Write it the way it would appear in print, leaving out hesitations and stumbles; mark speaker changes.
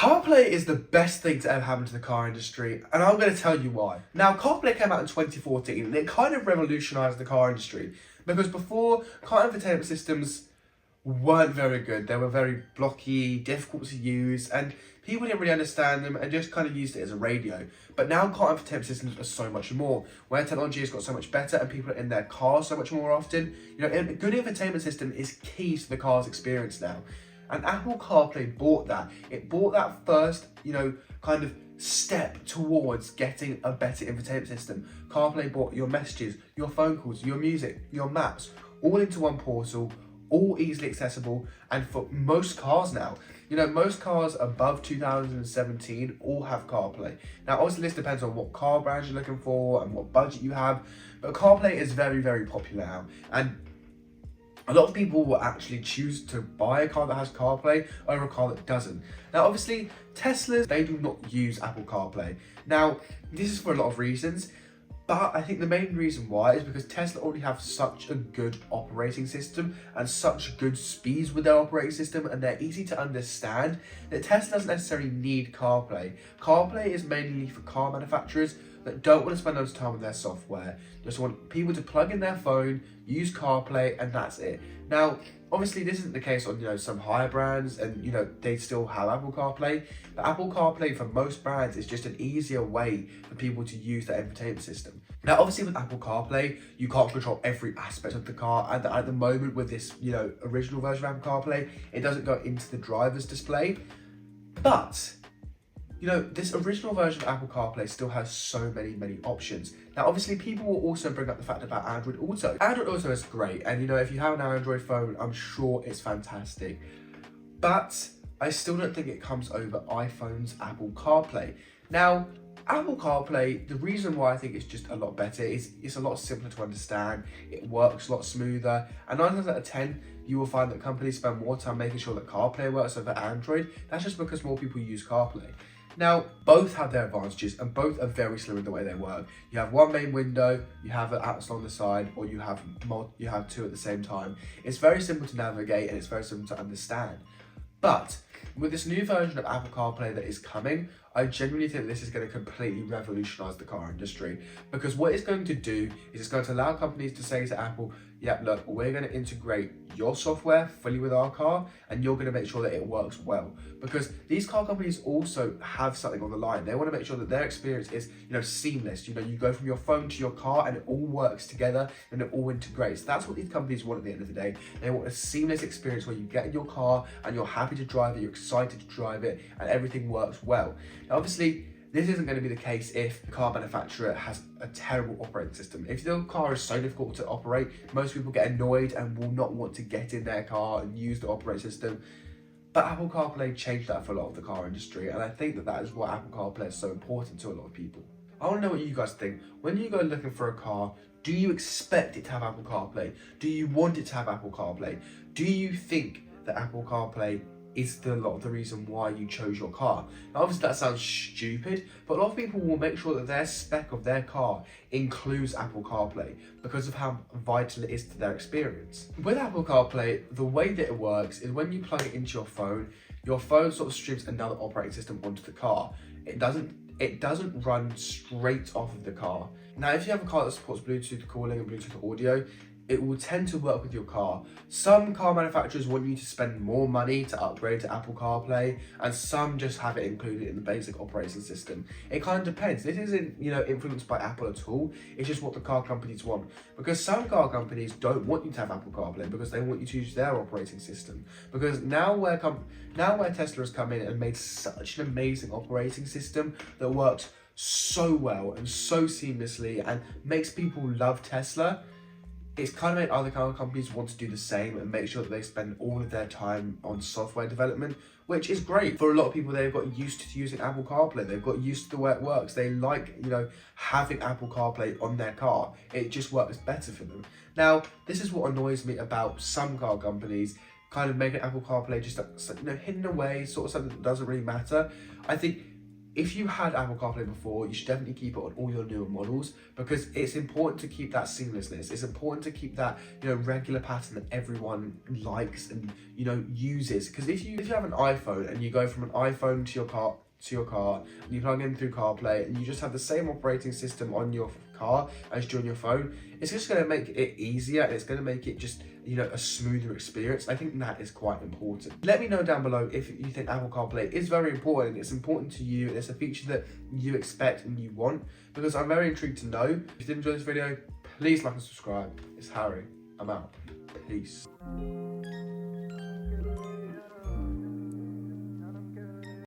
Speaker 1: CarPlay is the best thing to ever happen to the car industry, and I'm going to tell you why. Now, CarPlay came out in 2014, and it kind of revolutionised the car industry, because before, car infotainment systems weren't very good. They were very blocky, difficult to use, and people didn't really understand them and just kind of used it as a radio. But now car infotainment systems are so much more, where technology has got so much better and people are in their cars so much more often. You know, a good infotainment system is key to the car's experience now. And Apple CarPlay bought that. It bought that first, kind of step towards getting a better infotainment system. CarPlay bought your messages, your phone calls, your music, your maps, all into one portal, all easily accessible, and for most cars now. Most cars above 2017 all have CarPlay. Now, obviously this depends on what car brand you're looking for and what budget you have, but CarPlay is very, very popular now. And a lot of people will actually choose to buy a car that has CarPlay over a car that doesn't. Now, obviously, Teslas, they do not use Apple CarPlay. Now, this is for a lot of reasons, but I think the main reason why is because Tesla already have such a good operating system and such good speeds with their operating system, and they're easy to understand, that Tesla doesn't necessarily need CarPlay. CarPlay is mainly for car manufacturers that don't want to spend loads of time on their software, just want people to plug in their phone, use CarPlay, and that's it. Now, obviously this isn't the case on some higher brands, and they still have Apple CarPlay, but Apple CarPlay for most brands is just an easier way for people to use their entertainment system. Now, obviously with Apple CarPlay, you can't control every aspect of the car, and at the moment with this original version of Apple CarPlay, it doesn't go into the driver's display, but this original version of Apple CarPlay still has so many options. Now, obviously, people will also bring up the fact about Android Auto. Android Auto is great, and if you have an Android phone, I'm sure it's fantastic. But I still don't think it comes over iPhone's Apple CarPlay. Now, Apple CarPlay, the reason why I think it's just a lot better is it's a lot simpler to understand, it works a lot smoother, and 9 times out of 10, you will find that companies spend more time making sure that CarPlay works over Android. That's just because more people use CarPlay. Now, both have their advantages and both are very slim in the way they work. You have one main window, you have apps on the side, or you have two at the same time. It's very simple to navigate and it's very simple to understand. But with this new version of Apple CarPlay that is coming, I genuinely think this is going to completely revolutionise the car industry, because what it's going to do is it's going to allow companies to say to Apple, yeah, look, we're going to integrate your software fully with our car, and you're going to make sure that it works well. Because these car companies also have something on the line. They want to make sure that their experience is, seamless. You go from your phone to your car and it all works together and it all integrates. That's what these companies want at the end of the day. They want a seamless experience where you get in your car and you're happy to drive it, you're excited to drive it, and everything works well. Now, obviously, this isn't going to be the case if the car manufacturer has a terrible operating system. If the car is so difficult to operate, most people get annoyed and will not want to get in their car and use the operating system. But Apple CarPlay changed that for a lot of the car industry, and I think that is why Apple CarPlay is so important to a lot of people. I want to know what you guys think. When you go looking for a car, do you expect it to have Apple CarPlay? Do you want it to have Apple CarPlay? Do you think that Apple CarPlay is a lot of the reason why you chose your car? Now, obviously that sounds stupid, but a lot of people will make sure that their spec of their car includes Apple CarPlay because of how vital it is to their experience. With Apple CarPlay, the way that it works is when you plug it into your phone sort of streams another operating system onto the car. It doesn't run straight off of the car. Now, if you have a car that supports Bluetooth calling and Bluetooth audio, it will tend to work with your car. Some car manufacturers want you to spend more money to upgrade to Apple CarPlay, and some just have it included in the basic operating system. It kind of depends. This isn't, influenced by Apple at all. It's just what the car companies want. Because some car companies don't want you to have Apple CarPlay because they want you to use their operating system. Because now where Tesla has come in and made such an amazing operating system that works so well and so seamlessly and makes people love Tesla, it's kind of made other car companies want to do the same and make sure that they spend all of their time on software development, which is great. For a lot of people, they've got used to using Apple CarPlay. They've got used to the way it works. They like, having Apple CarPlay on their car. It just works better for them. Now, this is what annoys me about some car companies kind of making Apple CarPlay just hidden away, sort of something that doesn't really matter. I think if you had Apple CarPlay before, you should definitely keep it on all your newer models, because it's important to keep that seamlessness. It's important to keep that, you know, regular pattern that everyone likes and, you know, uses. Because if you have an iPhone and you go from an iPhone to your car and you plug in through CarPlay and you just have the same operating system on your car as you do on your phone, it's just going to make it easier and it's going to make it just, you know, a smoother experience. I think that is quite important. Let me know down below if you think Apple CarPlay is very important, it's important to you, and it's a feature that you expect and you want, because I'm very intrigued to know. If you did enjoy this video, please like and subscribe. It's Harry. I'm out. Peace.